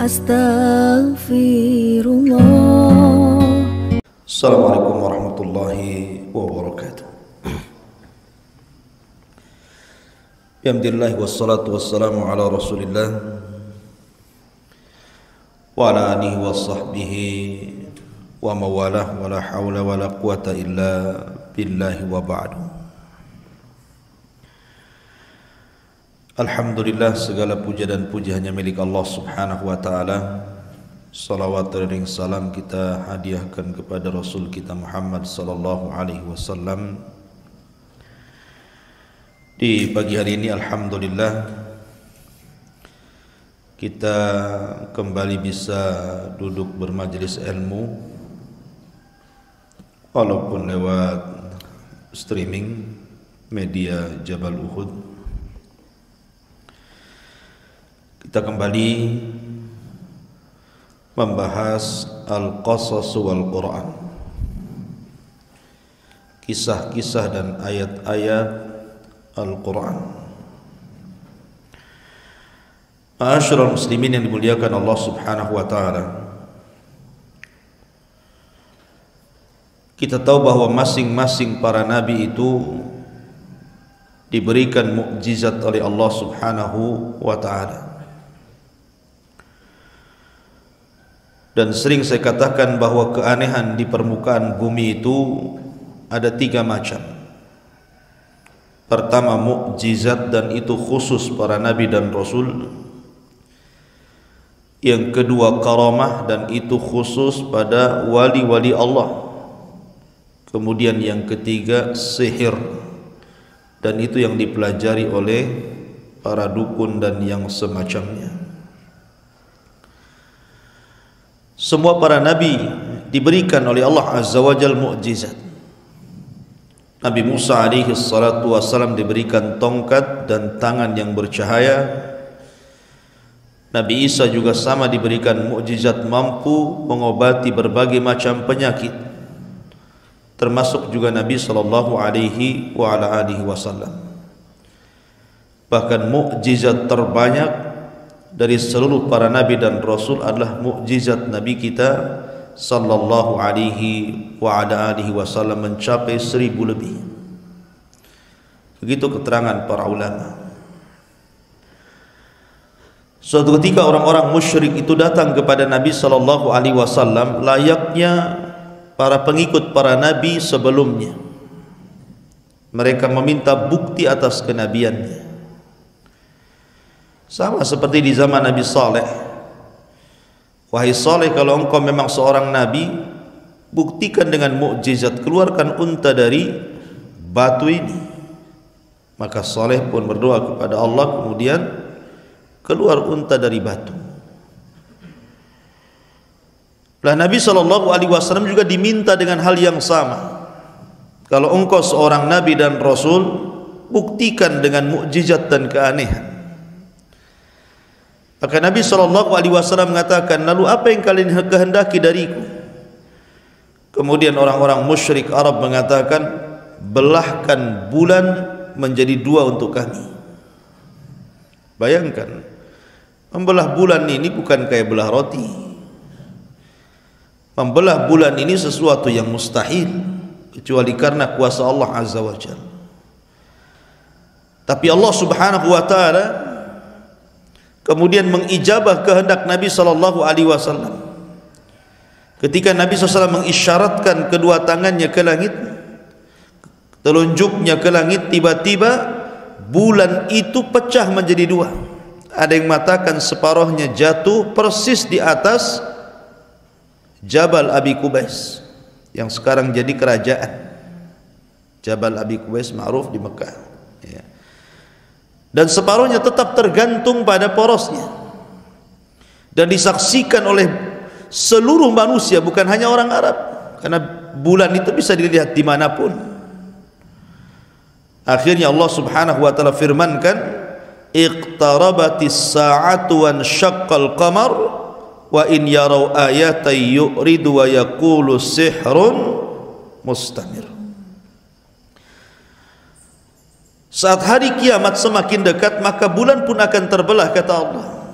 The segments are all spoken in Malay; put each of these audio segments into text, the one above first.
Astaghfirullah. Assalamualaikum warahmatullahi wabarakatuh. Alhamdulillah wassalatu wassalamu ala Rasulillah wa ala alihi wa sahbihi wa mawalah wa la hawla wa la quwata illa billahi wa ba'du. Alhamdulillah, segala puja dan puji hanya milik Allah subhanahu wa ta'ala. Salawat dan salam kita hadiahkan kepada Rasul kita Muhammad sallallahu alaihi wasallam. Di pagi hari ini alhamdulillah kita kembali bisa duduk bermajlis ilmu walaupun lewat streaming media Jabal Uhud. Kita kembali membahas Al-Qasas wal Quran, kisah-kisah dan ayat-ayat Al-Quran. Ma'asyiral muslimin yang dimuliakan Allah subhanahu wa ta'ala, kita tahu bahwa masing-masing para nabi itu diberikan mukjizat oleh Allah subhanahu wa ta'ala. Dan sering saya katakan bahwa keanehan di permukaan bumi itu ada 3 macam. Pertama, mukjizat, dan itu khusus para nabi dan rasul. Yang kedua, karamah, dan itu khusus pada wali-wali Allah. Kemudian yang ketiga, sihir, dan itu yang dipelajari oleh para dukun dan yang semacamnya. Semua para nabi diberikan oleh Allah Azza wa Jalla mukjizat. Nabi Musa alaihi salatu wassalam diberikan tongkat dan tangan yang bercahaya. Nabi Isa juga sama diberikan mukjizat mampu mengobati berbagai macam penyakit, termasuk juga Nabi sallallahu alaihi wa ala alihi wasallam. Bahkan mukjizat terbanyak dari seluruh para nabi dan rasul adalah mukjizat nabi kita sallallahu alaihi wa ala alihi wasallam, mencapai 1000 lebih. Begitu keterangan para ulama. Suatu ketika orang-orang musyrik itu datang kepada Nabi sallallahu alaihi wasallam layaknya para pengikut para nabi sebelumnya. Mereka meminta bukti atas kenabiannya. Sama seperti di zaman Nabi Saleh. Wahai Saleh, kalau engkau memang seorang nabi, buktikan dengan mukjizat, keluarkan unta dari batu ini. Maka Saleh pun berdoa kepada Allah, kemudian keluar unta dari batu. Lah Nabi SAW juga diminta dengan hal yang sama. Kalau engkau seorang nabi dan rasul, buktikan dengan mukjizat dan keanehan. Maka Nabi SAW mengatakan, lalu apa yang kalian kehendaki dariku? Kemudian orang-orang musyrik Arab mengatakan, belahkan bulan menjadi 2 untuk kami. Bayangkan, membelah bulan ini bukan kayak belah roti. Membelah bulan ini sesuatu yang mustahil, kecuali karena kuasa Allah Azza wa Jalla. Tapi Allah subhanahu wa ta'ala kemudian mengijabah kehendak Nabi sallallahu alaihi wasallam. Ketika Nabi SAW mengisyaratkan kedua tangannya ke langit, telunjuknya ke langit, tiba-tiba bulan itu pecah menjadi 2. Ada yang mengatakan separuhnya jatuh persis di atas Jabal Abi Qubais yang sekarang jadi kerajaan. Jabal Abi Qubais ma'ruf di Mekah, ya. Dan separuhnya tetap tergantung pada porosnya dan disaksikan oleh seluruh manusia, bukan hanya orang Arab, karena bulan itu bisa dilihat dimanapun. Akhirnya Allah subhanahu wa ta'ala firmankan, iqtarabatis sa'atu wan syaqqal qamar wa in yarau ayatan yu'ridu wa yaqulu sihrun mustamir. Saat hari kiamat semakin dekat, maka bulan pun akan terbelah, kata Allah.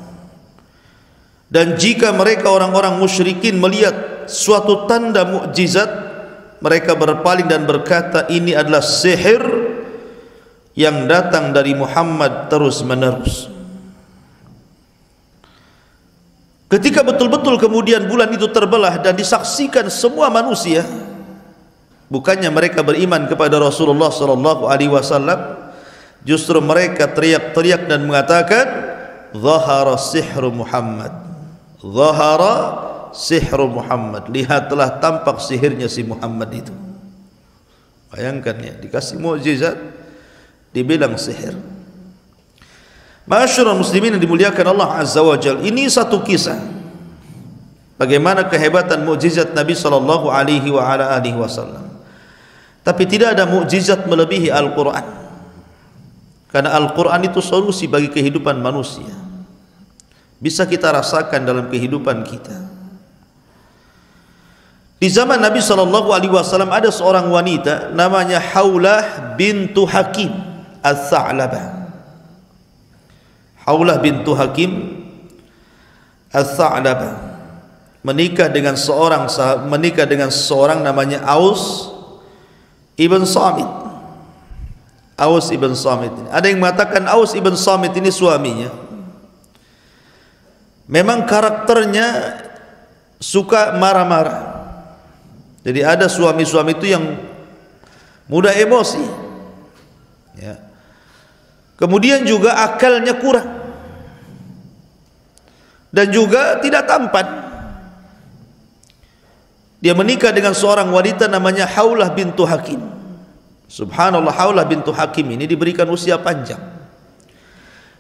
Dan jika mereka orang-orang musyrikin melihat suatu tanda mukjizat, mereka berpaling dan berkata, ini adalah sihir yang datang dari Muhammad terus menerus. Ketika betul-betul kemudian bulan itu terbelah dan disaksikan semua manusia, bukannya mereka beriman kepada Rasulullah sallallahu alaihi wasallam, justru mereka teriak-teriak dan mengatakan, zahara sihru Muhammad, zahara sihru Muhammad, lihatlah tampak sihirnya si Muhammad itu. Bayangkan ya, dikasih mukjizat dibilang sihir. Ma'asyiral muslimin yang dimuliakan Allah Azza wa Jalla, ini satu kisah bagaimana kehebatan mukjizat Nabi sallallahu alaihi wa ala alihi wasallam. Tapi tidak ada mukjizat melebihi Al-Qur'an. Karena Al-Qur'an itu solusi bagi kehidupan manusia. Bisa kita rasakan dalam kehidupan kita. Di zaman Nabi sallallahu alaihi wasallam ada seorang wanita namanya Haulah bintu Hakim Ats-Tsa'labah. Haulah bintu Hakim Ats-Tsa'labah menikah dengan seorang namanya Aus ibn Samit. Aus ibn Samit. Ada yang mengatakan Aus ibn Samit ini suaminya. Memang karakternya suka marah-marah. Jadi ada suami-suami itu yang mudah emosi. Ya. Kemudian juga akalnya kurang. Dan juga tidak tampan. Dia menikah dengan seorang wanita namanya Haulah bintu Hakim. Subhanallah, Haulah bintu Hakim ini diberikan usia panjang.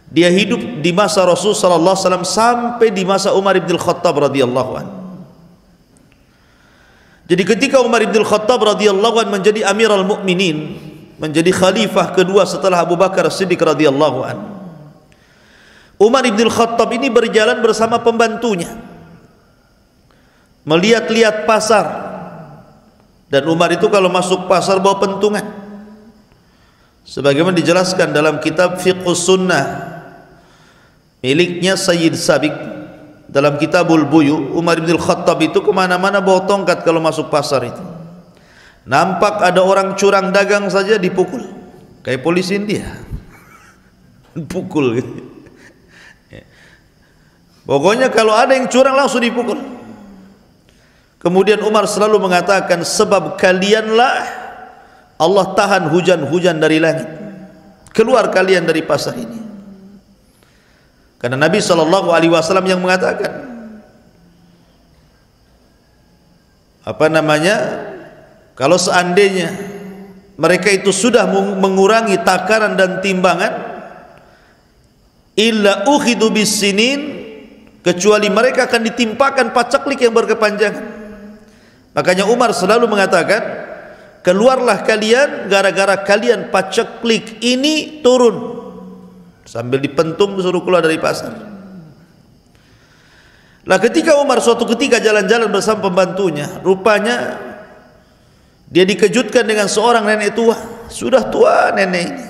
Dia hidup di masa Rasul sallallahu alaihi wasallam sampai di masa Umar bin Khattab radhiyallahu anhu. Jadi ketika Umar bin Khattab radhiyallahu anhu menjadi Amirul Mukminin, menjadi khalifah kedua setelah Abu Bakar Siddiq radhiyallahu anhu, Umar bin Khattab ini berjalan bersama pembantunya melihat-lihat pasar. Dan Umar itu kalau masuk pasar bawa pentungan, sebagaimana dijelaskan dalam kitab Fiqhus Sunnah miliknya Sayyid Sabiq dalam Kitabul Buyu. Umar bin Khattab itu kemana-mana bawa tongkat kalau masuk pasar itu. Nampak ada orang curang dagang saja dipukul, kayak polisi India. Pukul gitu. Pokoknya kalau ada yang curang langsung dipukul. Kemudian Umar selalu mengatakan, sebab kalianlah Allah tahan hujan-hujan dari langit. Keluar kalian dari pasar ini. Karena Nabi sallallahu alaihi wasallam yang mengatakan, kalau seandainya mereka itu sudah mengurangi takaran dan timbangan, illa ukhidu bis-sinin, kecuali mereka akan ditimpakan pacaklik yang berkepanjangan. Makanya Umar selalu mengatakan, keluarlah kalian gara-gara kalian pacaklik ini turun. Sambil dipentung suruh keluar dari pasar. Nah, ketika Umar suatu ketika jalan-jalan bersama pembantunya, rupanya dia dikejutkan dengan seorang nenek tua. Sudah tua nenek ini.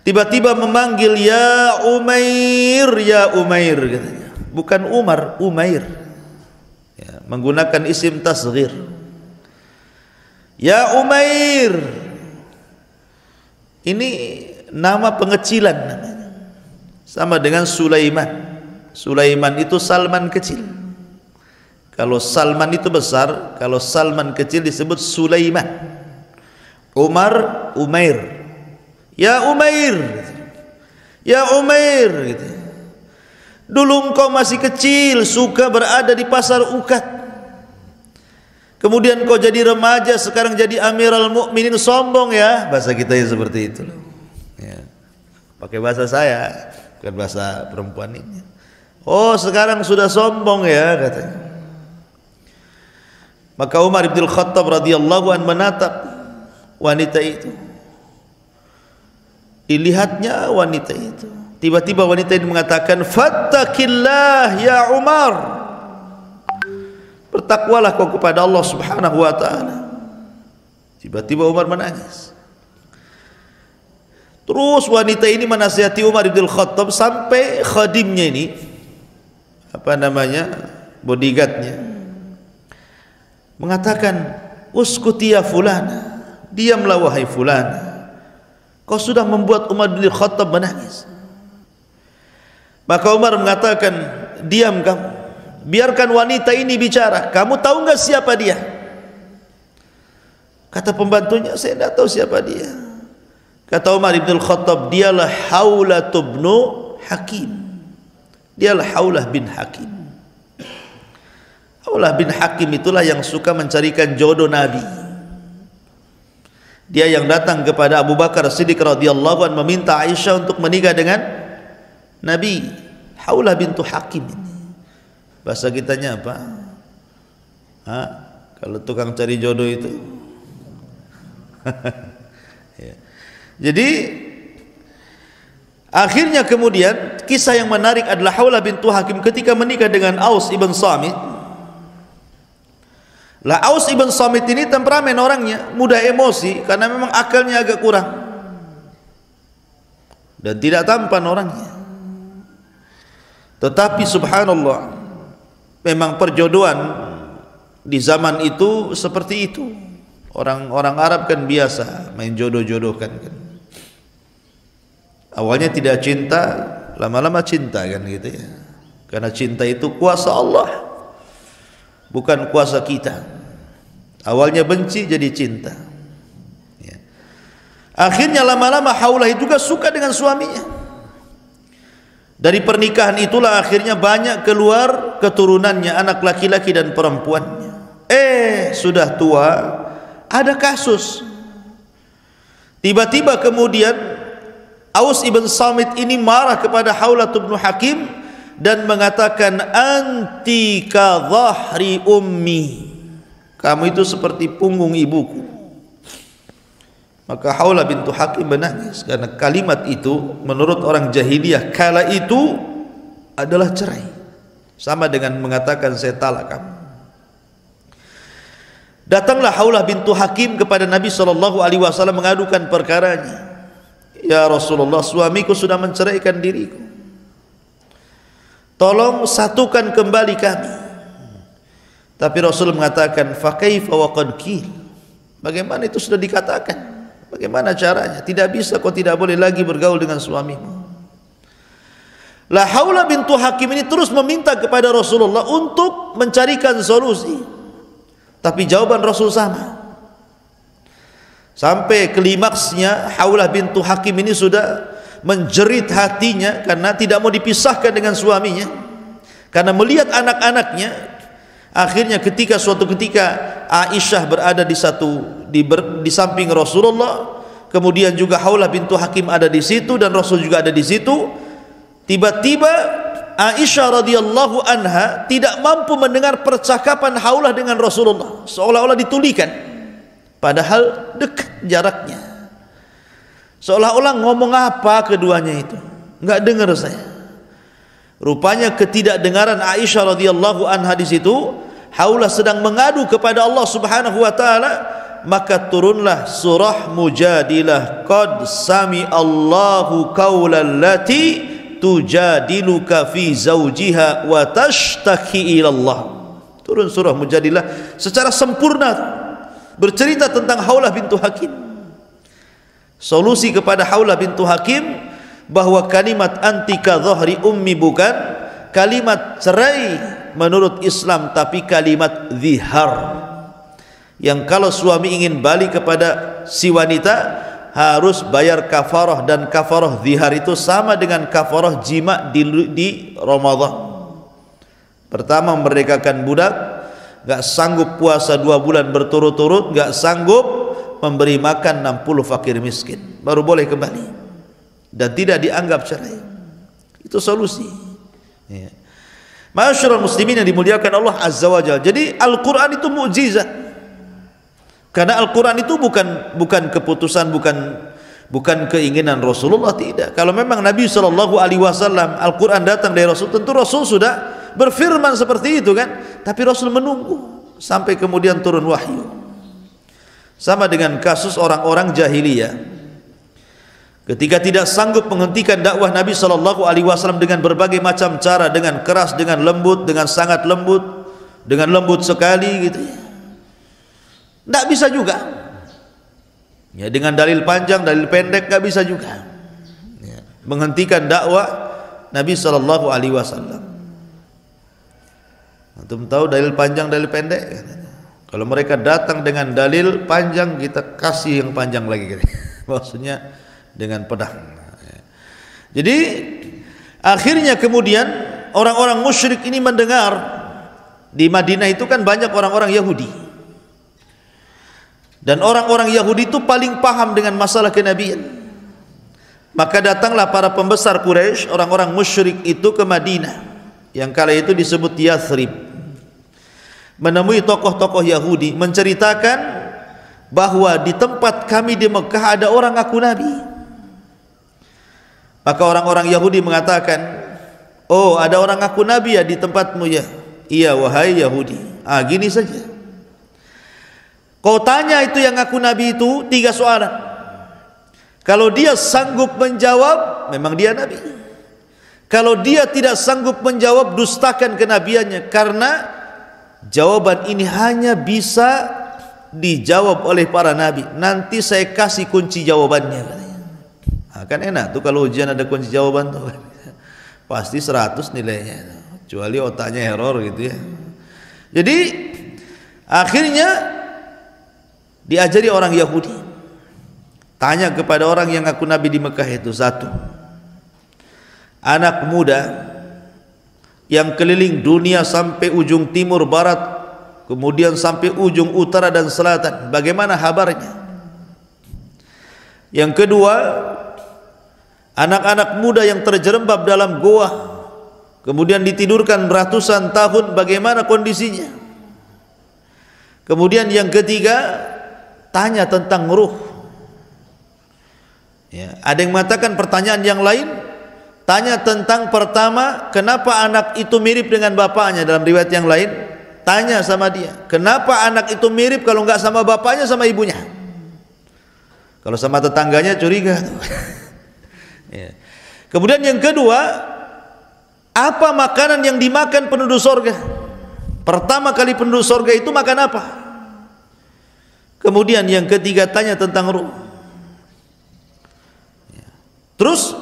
Tiba-tiba memanggil, ya Umair, ya Umair, katanya. Bukan Umar, Umair. Ya, menggunakan isim tasghir. Ya Umair. Ini nama pengecilan namanya. Sama dengan Sulaiman. Sulaiman itu Salman kecil. Kalau Salman itu besar, kalau Salman kecil disebut Sulaiman. Umar, Umair. Ya Umair, ya Umair gitu. Dulu engkau masih kecil, suka berada di pasar Ukat. Kemudian kau jadi remaja, sekarang jadi Amirul Mukminin, sombong ya. Bahasa kita ya seperti itu. Ya. Pakai bahasa saya, bukan bahasa perempuan ini. Oh, sekarang sudah sombong ya, katanya. Maka Umar bin Khattab radhiyallahu anhu menatap wanita itu. Dilihatnya wanita itu. Tiba-tiba wanita ini mengatakan, "Fattaqillah ya Umar." Bertakwalah kau kepada Allah Subhanahu wa taala. Tiba-tiba Umar menangis. Terus wanita ini menasihati Umar bin Khattab sampai khadimnya ini, apa namanya, bodyguardnya, mengatakan, uskuti ya fulana, diamlah wahai fulana, kau sudah membuat Umar bin Khattab menangis. Maka Umar mengatakan, diam kamu, biarkan wanita ini bicara, kamu tahu enggak siapa dia? Kata pembantunya, saya tidak tahu siapa dia. Kata Umar bin Khattab, dialah Haulah bin Hakim. Dialah Haulah bin Hakim. Haulah bin Hakim itulah yang suka mencarikan jodoh Nabi. Dia yang datang kepada Abu Bakar Siddiq radhiyallahu anhu meminta Aisyah untuk menikah dengan Nabi. Haulah bintu Hakim ini. Bahasa kitanya apa? Kalau tukang cari jodoh itu. Ya. Jadi akhirnya kemudian kisah yang menarik adalah Haulah bintu Hakim ketika menikah dengan Aus ibn Samit. Lah Aus ibn Samit ini temperamen orangnya, mudah emosi karena memang akalnya agak kurang dan tidak tampan orangnya. Tetapi subhanallah, memang perjodohan di zaman itu seperti itu. Orang Arab kan biasa main jodoh-jodohkan kan. Awalnya tidak cinta, lama-lama cinta kan gitu ya. Karena cinta itu kuasa Allah, bukan kuasa kita. Awalnya benci jadi cinta ya. Akhirnya lama-lama Haulah juga suka dengan suaminya. Dari pernikahan itulah akhirnya banyak keluar keturunannya, anak laki-laki dan perempuannya. Sudah tua, ada kasus. Tiba-tiba kemudian Aus ibn Samit ini marah kepada Haulah bin Hakim dan mengatakan, anti ka dhahri ummi, kamu itu seperti punggung ibuku. Maka Haulah bintu Hakim menangis karena kalimat itu menurut orang jahiliyah kala itu adalah cerai, sama dengan mengatakan saya talak kamu. Datanglah Haulah bintu Hakim kepada Nabi SAW mengadukan perkaranya. Ya Rasulullah, suamiku sudah menceraikan diriku, tolong satukan kembali kami. Tapi Rasul mengatakan, fa kaifa wa qad qil, bagaimana itu sudah dikatakan, bagaimana caranya? Tidak bisa, kau tidak boleh lagi bergaul dengan suamimu. Lah Haulah bintu Hakim ini terus meminta kepada Rasulullah untuk mencarikan solusi, tapi jawaban Rasul sama. Sampai klimaksnya Haulah bintu Hakim ini sudah menjerit hatinya karena tidak mau dipisahkan dengan suaminya, karena melihat anak-anaknya. Akhirnya suatu ketika Aisyah berada di samping Rasulullah, kemudian juga Haulah bintu Hakim ada di situ dan Rasul juga ada di situ. Tiba-tiba Aisyah radhiyallahu anha tidak mampu mendengar percakapan Haulah dengan Rasulullah, seolah-olah ditulikan, padahal dekat jaraknya. Seolah-olah ngomong apa keduanya itu, enggak dengar saya. Rupanya ketidakdengaran Aisyah radhiyallahu anha di situ. Haulah sedang mengadu kepada Allah Subhanahu wa taala, maka turunlah surah Mujadilah, qad sami Allahu qaulal lati tujadiluka fi zawjiha wa tashtaki ila Allah. Turun surah Mujadilah secara sempurna bercerita tentang Haulah bintu Hakim. Solusi kepada Haulah bintu Hakim bahwa kalimat antika dhahri ummi bukan kalimat cerai menurut Islam, tapi kalimat zihar, yang kalau suami ingin balik kepada si wanita harus bayar kafarah, dan kafarah zihar itu sama dengan kafarah jima di Ramadan. Pertama, memerdekakan budak, gak sanggup puasa 2 bulan berturut-turut, gak sanggup memberi makan 60 fakir miskin, baru boleh kembali dan tidak dianggap cerai. Itu solusi ya. Ma'asyiral muslimin yang dimuliakan Allah Azza wa Jalla. Jadi Al-Quran itu mukjizat, karena Al-Quran itu bukan keputusan, bukan keinginan Rasulullah, tidak. Kalau memang Nabi SAW Al-Quran datang dari Rasul, tentu Rasul sudah berfirman seperti itu kan. Tapi Rasul menunggu sampai kemudian turun wahyu. Sama dengan kasus orang-orang jahiliyah. ketika tidak sanggup menghentikan dakwah Nabi sallallahu alaihi wasallam dengan berbagai macam cara, dengan keras, dengan lembut, dengan sangat lembut, dengan lembut sekali gitu. Tidak bisa juga. Ya, dengan dalil panjang, dalil pendek nggak bisa juga. Ya, menghentikan dakwah Nabi sallallahu alaihi wasallam. Antum tahu dalil panjang, dalil pendek? Kalau mereka datang dengan dalil panjang, kita kasih yang panjang lagi. Maksudnya dengan pedang. Jadi akhirnya kemudian orang-orang musyrik ini mendengar, di Madinah itu kan banyak orang-orang Yahudi, dan orang-orang Yahudi itu paling paham dengan masalah kenabian. Maka datanglah para pembesar Quraisy, orang-orang musyrik itu ke Madinah, yang kala itu disebut Yathrib, menemui tokoh-tokoh Yahudi, menceritakan bahwa di tempat kami di Mekah ada orang ngaku nabi. Maka orang-orang Yahudi mengatakan, oh, ada orang ngaku nabi ya di tempatmu ya? Iya wahai Yahudi. Gini saja, kau tanya itu yang ngaku nabi itu 3 soalan. Kalau dia sanggup menjawab, memang dia nabi. Kalau dia tidak sanggup menjawab, dustakan kenabiannya, karena jawaban ini hanya bisa dijawab oleh para nabi. Nanti saya kasih kunci jawabannya. Kan enak tuh kalau ujian ada kunci jawaban tuh. Pasti 100 nilainya, kecuali otaknya error gitu ya. Jadi akhirnya diajari orang Yahudi, tanya kepada orang yang ngaku nabi di Mekah itu, 1, anak muda yang keliling dunia sampai ujung timur barat, kemudian sampai ujung utara dan selatan, bagaimana kabarnya? Yang kedua, anak-anak muda yang terjerembab dalam goa, kemudian ditidurkan ratusan tahun, bagaimana kondisinya? Kemudian yang ketiga, tanya tentang ruh. Ya, ada yang mengatakan pertanyaan yang lain, tanya tentang pertama, kenapa anak itu mirip dengan bapaknya. Dalam riwayat yang lain, tanya sama dia, kenapa anak itu mirip, kalau nggak sama bapaknya sama ibunya. Kalau sama tetangganya curiga. Ya. Kemudian yang kedua, apa makanan yang dimakan penduduk surga? Pertama kali penduduk surga itu makan apa? Kemudian yang ketiga, tanya tentang ruh. Ya. Terus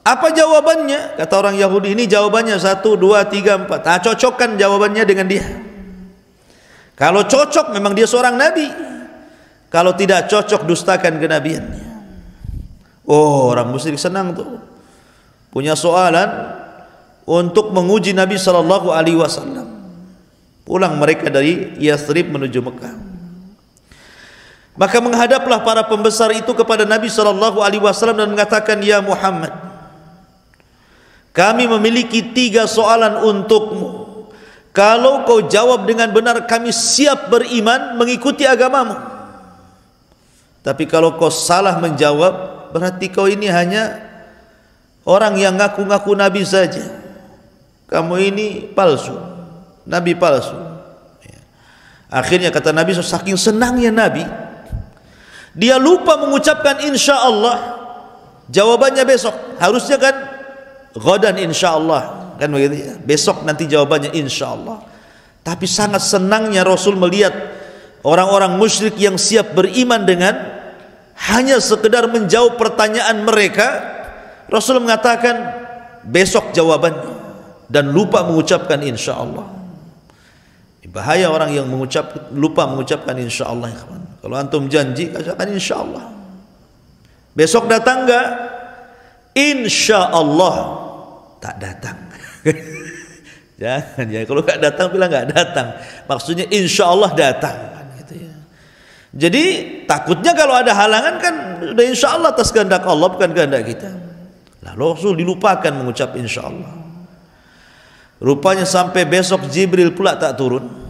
apa jawabannya? Kata orang Yahudi ini jawabannya 1, 2, 3, 4. Cocokkan jawabannya dengan dia. Kalau cocok memang dia seorang nabi, kalau tidak cocok dustakan kenabiannya. Oh, orang musyrik senang tuh, punya soalan untuk menguji Nabi sallallahu alaihi wasallam. Pulang mereka dari Yathrib menuju Mekah. Maka menghadaplah para pembesar itu kepada Nabi sallallahu alaihi wasallam dan mengatakan, ya Muhammad, kami memiliki 3 soalan untukmu. Kalau kau jawab dengan benar, kami siap beriman mengikuti agamamu. Tapi kalau kau salah menjawab, berarti kau ini hanya orang yang ngaku-ngaku nabi saja. Kamu ini palsu, nabi palsu. Akhirnya kata Nabi, saking senangnya Nabi, dia lupa mengucapkan insya Allah. Jawabannya besok. Harusnya kan ghadan insya Allah, kan begitu ya? Besok nanti jawabannya insya Allah. Tapi sangat senangnya Rasul melihat orang-orang musyrik yang siap beriman dengan hanya sekedar menjawab pertanyaan mereka. Rasul mengatakan besok jawabannya, dan lupa mengucapkan insya Allah. Bahaya orang yang lupa mengucapkan insya Allah. Kalau antum janji, katakan insya Allah. Besok datang enggak? Insya Allah tak datang. Jangan ya, kalau enggak datang bilang enggak datang. Maksudnya insya Allah datang. Jadi takutnya kalau ada halangan kan sudah insya Allah atas kehendak Allah, bukan kehendak kita. Lalu Rasul dilupakan mengucap insya Allah. Rupanya sampai besok Jibril pula tak turun.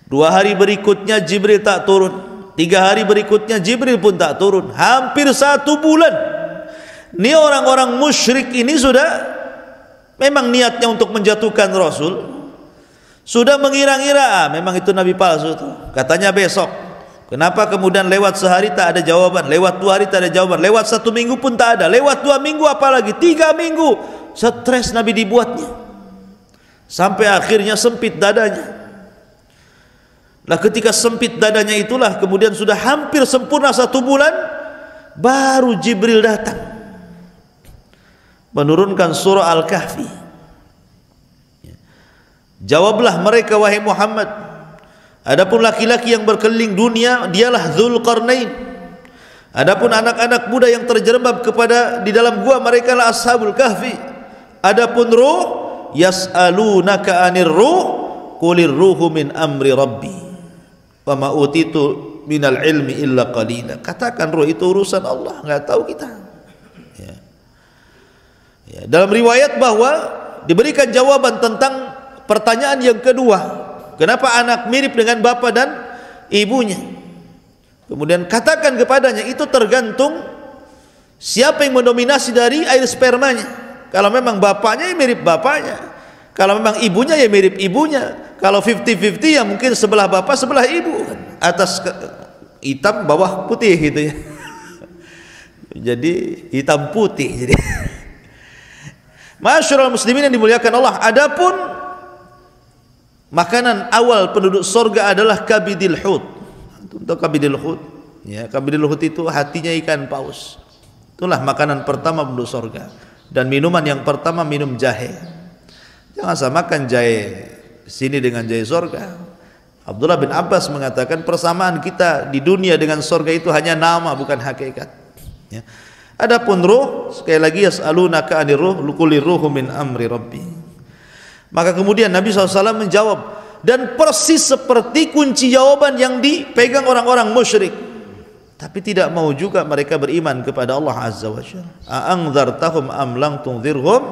2 hari berikutnya Jibril tak turun. 3 hari berikutnya Jibril pun tak turun. Hampir 1 bulan. Ini orang-orang musyrik ini sudah memang niatnya untuk menjatuhkan Rasul. Sudah mengira-ngira memang itu nabi palsu tuh. Katanya besok. Kenapa kemudian lewat sehari tak ada jawaban, lewat 2 hari tak ada jawaban, lewat 1 minggu pun tak ada, lewat 2 minggu apalagi 3 minggu, stres Nabi dibuatnya, sampai akhirnya sempit dadanya. Nah, ketika sempit dadanya itulah kemudian sudah hampir sempurna 1 bulan, baru Jibril datang menurunkan surah Al-Kahfi. Jawablah mereka wahai Muhammad, adapun laki-laki yang berkeliling dunia dialah Dzulqarnain, adapun anak-anak muda yang terjerembab di dalam gua mereka lah Ashabul Kahfi. Adapun ruh, yas'alunaka 'anir ruh qulir ruhu min amri rabbi wa ma utitu minal ilmi illa qalila. Katakan ruh itu urusan Allah, enggak tahu kita. Dalam riwayat bahwa diberikan jawaban tentang pertanyaan yang kedua, kenapa anak mirip dengan bapa dan ibunya. Kemudian katakan kepadanya, itu tergantung siapa yang mendominasi dari air spermanya. Kalau memang bapaknya ya mirip bapaknya, kalau memang ibunya ya mirip ibunya. Kalau 50-50 ya mungkin sebelah bapak sebelah ibu, atas hitam bawah putih gitu ya. Jadi hitam putih jadi. Masyarul muslimin yang dimuliakan Allah, adapun makanan awal penduduk sorga adalah kabidil hut. Untuk kabidil hut, ya, kabidil hut itu hatinya ikan paus. Itulah makanan pertama penduduk sorga. Dan minuman yang pertama minum jahe. Jangan samakan jahe sini dengan jahe sorga. Abdullah bin Abbas mengatakan persamaan kita di dunia dengan sorga itu hanya nama, bukan hakikat. Ya. Adapun ruh, sekali lagi yas'alunaka 'anir ruh qulir ruhu min amri rabbi. Maka kemudian Nabi SAW menjawab, dan persis seperti kunci jawaban yang dipegang orang-orang musyrik, tapi tidak mau juga mereka beriman kepada Allah Azza wa Jalla. A'anzartahum am lam tunzirhum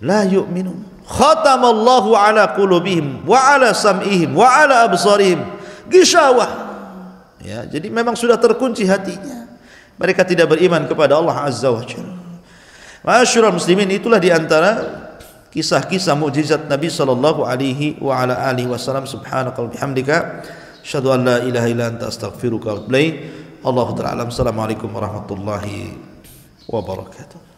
la yu'minun. Khatamallahu ala qulubihim wa ala sam'ihim wa ala absarihim ghishawah. Ya, jadi memang sudah terkunci hatinya. Mereka tidak beriman kepada Allah Azza wa Jalla. Masyarul muslimin, itulah diantara kisah-kisah mukjizat Nabi sallallahu alaihi wa ala alihi wasallam. Subhanakal bihamdika asyhadu an la ilaha illa anta astaghfiruka wa atubu ilaik. Allahu ta'ala alam. Assalamualaikum warahmatullahi wabarakatuh.